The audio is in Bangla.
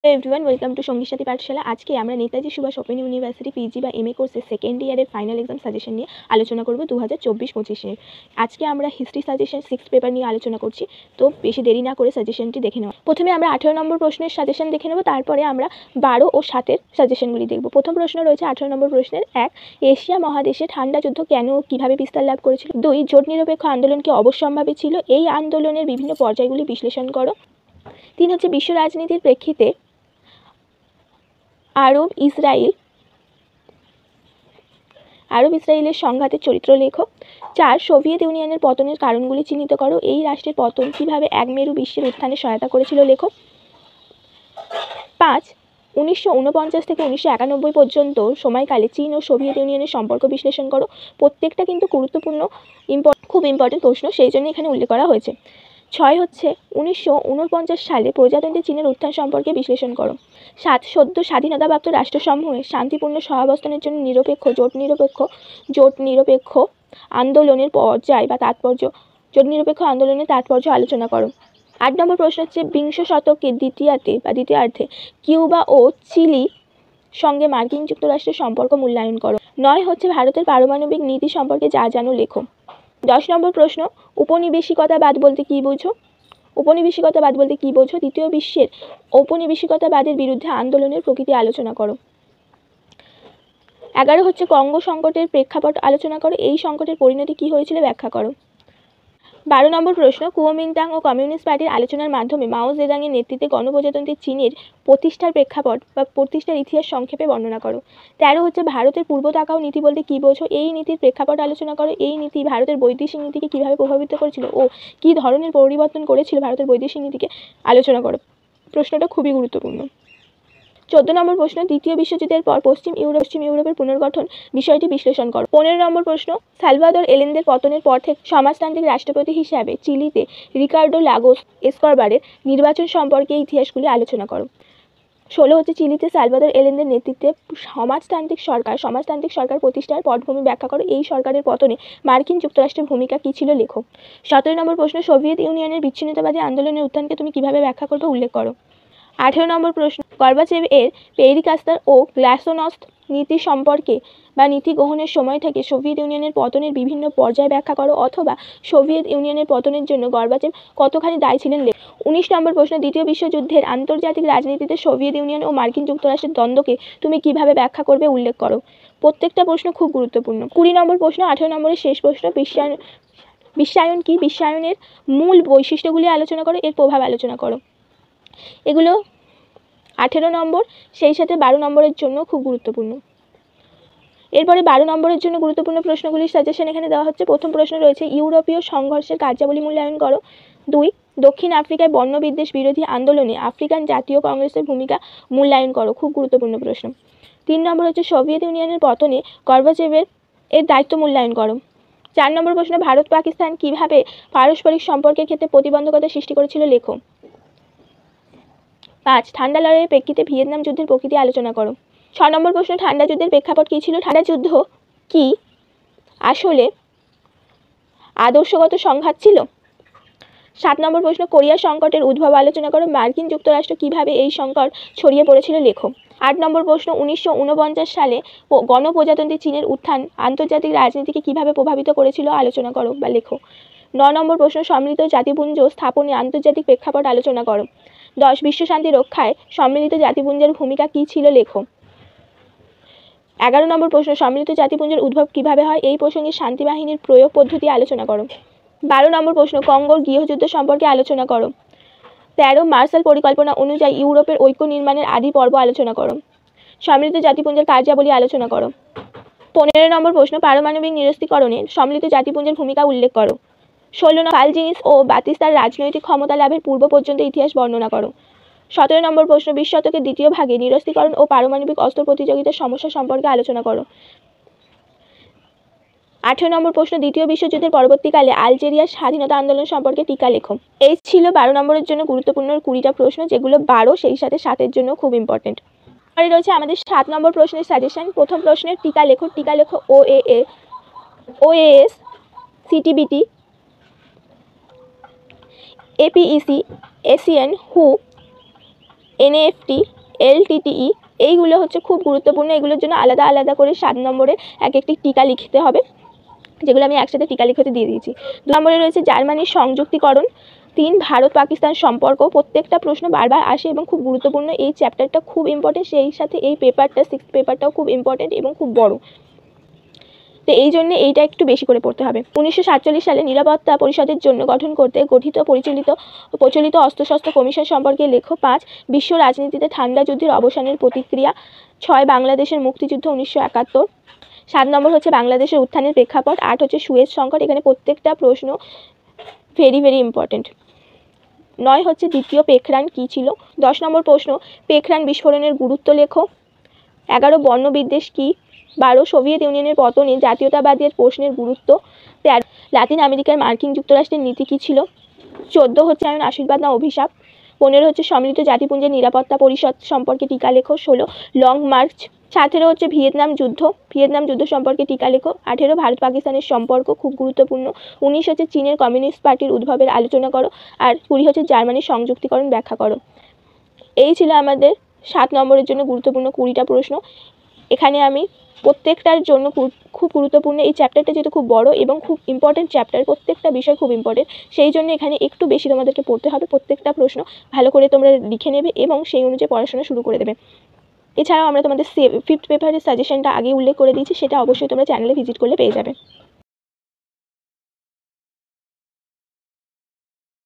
এভরিওয়ান, ওয়েলকাম টু সঙ্গীর সাথী পাঠশালা। আজকে আমরা Netaji Subhash open university PG বা এমএ কোর্সের সেকেন্ড ইয়ারের ফাইনাল এক্সাম সাজেশন নিয়ে আলোচনা করব 2024-25 আজকে আমরা হিস্ট্রি সাজেশন 6 পেপার নিয়ে আলোচনা করছি। তো বেশি দেরি না করে সাজেশনটি দেখে নেওয়া। প্রথমে আমরা 18 নম্বর প্রশ্নের সাজেশন দেখে নেব, তারপরে আমরা 12 ও 7-এর সাজেশনগুলি দেখব। প্রথম প্রশ্ন রয়েছে 18 নম্বর প্রশ্নের 1, এশিয়া মহাদেশে ঠান্ডা যুদ্ধ কেন ও কীভাবে বিস্তার লাভ করেছিল। 2, জোট নিরপেক্ষ আন্দোলন কি অবশ্যম্ভাবী ছিল, এই আন্দোলনের বিভিন্ন পর্যায়গুলি বিশ্লেষণ করো। 3 হচ্ছে বিশ্ব রাজনীতির প্রেক্ষিতে আরব ইসরায়েলের সংঘাতের চরিত্র লেখো। 4, সোভিয়েত ইউনিয়নের পতনের কারণগুলি চিহ্নিত করো, এই রাষ্ট্রের পতন কীভাবে এক মেরু বিশ্বের উত্থানে সহায়তা করেছিল লেখো। 5, 1949 থেকে 1991 পর্যন্ত সময়কালে চীন ও সোভিয়েত ইউনিয়নের সম্পর্ক বিশ্লেষণ করো। প্রত্যেকটা কিন্তু গুরুত্বপূর্ণ, খুব ইম্পর্টেন্ট প্রশ্ন, সেই জন্য এখানে উল্লেখ করা হয়েছে। 6 হচ্ছে 1949 সালে প্রজাতন্ত্রী চীনের উত্থান সম্পর্কে বিশ্লেষণ করো। 7, সদ্য স্বাধীনতাপ্রাপ্ত রাষ্ট্রসমূহে শান্তিপূর্ণ সহাবস্থানের জন্য জোট নিরপেক্ষ আন্দোলনের পর্যায় বা তাৎপর্য আলোচনা করো। 8 নম্বর প্রশ্ন হচ্ছে বিংশ শতকের দ্বিতীয়ার্ধে কিউবা ও চিলি সঙ্গে মার্কিন যুক্তরাষ্ট্রের সম্পর্ক মূল্যায়ন করো। 9 হচ্ছে ভারতের পারমাণবিক নীতি সম্পর্কে যা জানো লেখো। 10 নম্বর প্রশ্ন উপনিবেশিকতাবাদ বলতে কী বোঝো। দ্বিতীয় বিশ্বের ঔপনিবেশিকতাবাদের বিরুদ্ধে আন্দোলনের প্রকৃতি আলোচনা করো। 11 হচ্ছে কঙ্গো সংকটের প্রেক্ষাপট আলোচনা করো, এই সংকটের পরিণতি কী হয়েছিল ব্যাখ্যা করো। 12 নম্বর প্রশ্ন কুওমিন্টাং ও কমিউনিস্ট পার্টির আলোচনার মাধ্যমে মাও জেদাংয়ের নেতৃত্বে গণপ্রজাতন্ত্রী চীনের প্রতিষ্ঠার প্রেক্ষাপট বা প্রতিষ্ঠার ইতিহাস সংক্ষেপে বর্ণনা করো। 13 হচ্ছে ভারতের পূর্ব তাকাও নীতি বলতে কী বোঝো, এই নীতির প্রেক্ষাপট আলোচনা করো, এই নীতি ভারতের বৈদেশিক নীতিকে কীভাবে প্রভাবিত করেছিল ও কী ধরনের পরিবর্তন করেছিল ভারতের বৈদেশিক নীতিকে আলোচনা করো। প্রশ্নটা খুবই গুরুত্বপূর্ণ। 14 নম্বর প্রশ্ন দ্বিতীয় বিশ্বযুদ্ধের পর পশ্চিম ইউরোপের পুনর্গঠন বিষয়টি বিশ্লেষণ করো। 15 নম্বর প্রশ্ন সালভাদর এলেন্দের পতনের পর থেকে সমাজতান্ত্রিক রাষ্ট্রপতি হিসাবে চিলিতে রিকার্ডো লাগোস এসকোবারের নির্বাচন সম্পর্কে ইতিহাসগুলি আলোচনা করো। 16 হচ্ছে চিলিতে সালভাদর এলেন্দের নেতৃত্বে সমাজতান্ত্রিক সরকার প্রতিষ্ঠার পটভূমি ব্যাখ্যা করো, এই সরকারের পতনে মার্কিন যুক্তরাষ্ট্রের ভূমিকা কী ছিল লেখো। 17 নম্বর প্রশ্ন সোভিয়েত ইউনিয়নের বিচ্ছিন্নতাবাদী আন্দোলনের উত্থানকে তুমি কিভাবে ব্যাখ্যা করবে উল্লেখ করো। 18 নম্বর প্রশ্ন গর্বাচেভ এর পেরিকাস্তার ও গ্লাসোনস্ত নীতি সম্পর্কে বা নীতি গ্রহণের সময় থেকে সোভিয়েত ইউনিয়নের পতনের বিভিন্ন পর্যায় ব্যাখ্যা করো, অথবা সোভিয়েত ইউনিয়নের পতনের জন্য গর্বাচেভ কতখানি দায়ী ছিলেন লেখো। 19 নম্বর প্রশ্ন দ্বিতীয় বিশ্বযুদ্ধের আন্তর্জাতিক রাজনীতিতে সোভিয়েত ইউনিয়ন ও মার্কিন যুক্তরাষ্ট্রের দ্বন্দ্বকে তুমি কিভাবে ব্যাখ্যা করবে উল্লেখ করো। প্রত্যেকটা প্রশ্ন খুব গুরুত্বপূর্ণ। 20 নম্বর প্রশ্ন 18 নম্বরের শেষ প্রশ্ন বিশ্বায়ন কি, বিশ্বায়নের মূল বৈশিষ্ট্যগুলি আলোচনা করো, এর প্রভাব আলোচনা করো। এগুলো 18 নম্বর, সেই সাথে 12 নম্বরের জন্য খুব গুরুত্বপূর্ণ। এরপরে 12 নম্বরের জন্য গুরুত্বপূর্ণ প্রশ্নগুলির সাজেশন এখানে দেওয়া হচ্ছে। প্রথম প্রশ্ন রয়েছে ইউরোপীয় সংঘর্ষের কার্যাবলী মূল্যায়ন করো। 2, দক্ষিণ আফ্রিকায় বর্ণবিদ্বেষ বিরোধী আন্দোলনে আফ্রিকান জাতীয় কংগ্রেসের ভূমিকা মূল্যায়ন করো, খুব গুরুত্বপূর্ণ প্রশ্ন। 3 নম্বর হচ্ছে সোভিয়েত ইউনিয়নের পতনে গর্বাচেভের দায়িত্ব মূল্যায়ন করো। 4 নম্বর প্রশ্ন ভারত পাকিস্তান কিভাবে পারস্পরিক সম্পর্কের ক্ষেত্রে প্রতিবন্ধকতা সৃষ্টি করেছিল লেখো। 5, ঠান্ডা লড়াইয়ের প্রেক্ষিতে ভিয়েতনাম যুদ্ধের প্রকৃতি আলোচনা করো। 6 নম্বর প্রশ্ন ঠান্ডা যুদ্ধের প্রেক্ষাপট কী ছিল, ঠান্ডা যুদ্ধ কি আসলে আদর্শগত সংঘাত ছিল। 7 নম্বর প্রশ্ন কোরিয়া সংকটের উদ্ভব আলোচনা করো, মার্কিন যুক্তরাষ্ট্র কিভাবে এই সংকট ছড়িয়ে পড়েছিল লেখো। 8 নম্বর প্রশ্ন 1949 সালে গণপ্রজাতন্ত্রী চীনের উত্থান আন্তর্জাতিক রাজনীতিকে কিভাবে প্রভাবিত করেছিল আলোচনা করো বা লেখো। 9 নম্বর প্রশ্ন সম্মিলিত জাতিপুঞ্জ স্থাপনে আন্তর্জাতিক প্রেক্ষাপট আলোচনা করো। 10, বিশ্বশান্তি রক্ষায় সম্মিলিত জাতিপুঞ্জের ভূমিকা কী ছিল লেখো। 11 নম্বর প্রশ্ন সম্মিলিত জাতিপুঞ্জের উদ্ভব কিভাবে হয়, এই প্রসঙ্গে শান্তি বাহিনীর প্রয়োগ পদ্ধতি আলোচনা করো। 12 নম্বর প্রশ্ন কঙ্গোর গৃহযুদ্ধ সম্পর্কে আলোচনা করো। 13, মার্শাল পরিকল্পনা অনুযায়ী ইউরোপের ঐক্য নির্মাণের আদি পর্ব আলোচনা করো। সম্মিলিত জাতিপুঞ্জের কার্যাবলী আলোচনা করো। 15 নম্বর প্রশ্ন পারমাণবিক নিরস্ত্রীকরণে সম্মিলিত জাতিপুঞ্জের ভূমিকা উল্লেখ করো। 16, কালজিনিস ও বাতিস্তার রাজনৈতিক ক্ষমতা লাভের পূর্ব পর্যন্ত ইতিহাস বর্ণনা করো। 17 নম্বর প্রশ্ন 20 শতকের দ্বিতীয় ভাগে নিরস্ত্রীকরণ ও পারমাণবিক অস্ত্র প্রতিযোগিতার সমস্যা সম্পর্কে আলোচনা করো। 18 নম্বর প্রশ্ন দ্বিতীয় বিশ্বযুদ্ধের পরবর্তীকালে আলজেরিয়ার স্বাধীনতা আন্দোলন সম্পর্কে টিকা লেখো। এই ছিল 12 নম্বরের জন্য গুরুত্বপূর্ণ 20টা প্রশ্ন, যেগুলো 12 সেই সাথে 7-এর জন্য খুব ইম্পর্টেন্ট। পরে রয়েছে আমাদের 7 নম্বর প্রশ্নের সাজেশন। প্রথম প্রশ্নের টিকা লেখো ওএএস, সিটিবিটি, এপিইসি, এসিএন, হু, এনএফটি, এলটিটিই, এইগুলো হচ্ছে খুব গুরুত্বপূর্ণ। এগুলোর জন্য আলাদা আলাদা করে 7 নম্বরে এক একটি টিকা লিখতে হবে, যেগুলো আমি একসাথে টিকা লিখতে দিয়ে দিয়েছি। 2 নম্বরে রয়েছে জার্মানির সংযুক্তিকরণ। 3 ভারত পাকিস্তান সম্পর্ক। প্রত্যেকটা প্রশ্ন বারবার আসে এবং খুব গুরুত্বপূর্ণ। এই চ্যাপ্টারটা খুব ইম্পর্টেন্ট, সেই সাথে এই পেপারটা 6th পেপারটাও খুব ইম্পর্টেন্ট এবং খুব বড়, তো এই জন্য এইটা একটু বেশি করে পড়তে হবে। 1947 সালে নিরাপত্তা পরিষদের জন্য গঠন করতে গঠিত প্রচলিত অস্ত্রশস্ত্র কমিশন সম্পর্কে লেখো। 5 বিশ্ব রাজনীতিতে ঠান্ডা যুদ্ধের অবসানের প্রতিক্রিয়া। 6 বাংলাদেশের মুক্তিযুদ্ধ 1971। 7 নম্বর হচ্ছে বাংলাদেশের উত্থানের প্রেক্ষাপট। 8 হচ্ছে সুয়েজ সংকট। এখানে প্রত্যেকটা প্রশ্ন ভেরি ভেরি ইম্পর্টেন্ট। 9 হচ্ছে দ্বিতীয় পেখরান কী ছিল। 10 নম্বর প্রশ্ন পেখরান বিস্ফোরণের গুরুত্ব লেখো। 11 বর্ণবিদ্বেষ কী। 12 সোভিয়েত ইউনিয়নের পতনে জাতীয়তাবাদের প্রশ্নের গুরুত্ব। 13 লাতিন আমেরিকার মার্কিন যুক্তরাষ্ট্রের নীতি কী ছিল। 14 হচ্ছে আশীর্বাদ না অভিশাপ। 15 হচ্ছে সম্মিলিত জাতিপুঞ্জের নিরাপত্তা পরিষদ সম্পর্কে টিকা লেখো। 16 লং মার্চ। 17 হচ্ছে ভিয়েতনাম যুদ্ধ সম্পর্কে টিকা লেখো। 18 ভারত পাকিস্তানের সম্পর্ক, খুব গুরুত্বপূর্ণ। 19 হচ্ছে চীনের কমিউনিস্ট পার্টির উদ্ভবের আলোচনা করো। আর 20 হচ্ছে জার্মানির সংযুক্তিকরণ ব্যাখ্যা করো। এই ছিল আমাদের 7 নম্বরের জন্য গুরুত্বপূর্ণ 20টা প্রশ্ন। এখানে আমি প্রত্যেকটার জন্য খুব গুরুত্বপূর্ণ, এই চ্যাপ্টারটা যেহেতু খুব বড় এবং খুব ইম্পর্টেন্ট চ্যাপ্টার, প্রত্যেকটা বিষয় খুব ইম্পর্টেন্ট, সেই জন্য এখানে একটু বেশি তোমাদেরকে পড়তে হবে। প্রত্যেকটা প্রশ্ন ভালো করে তোমরা লিখে নেবে এবং সেই অনুযায়ী পড়াশোনা শুরু করে দেবে। এছাড়াও আমরা তোমাদের 5th পেপারের সাজেশনটা আগে উল্লেখ করে দিয়েছি, সেটা অবশ্যই তোমরা চ্যানেলে ভিজিট করলে পেয়ে যাবে।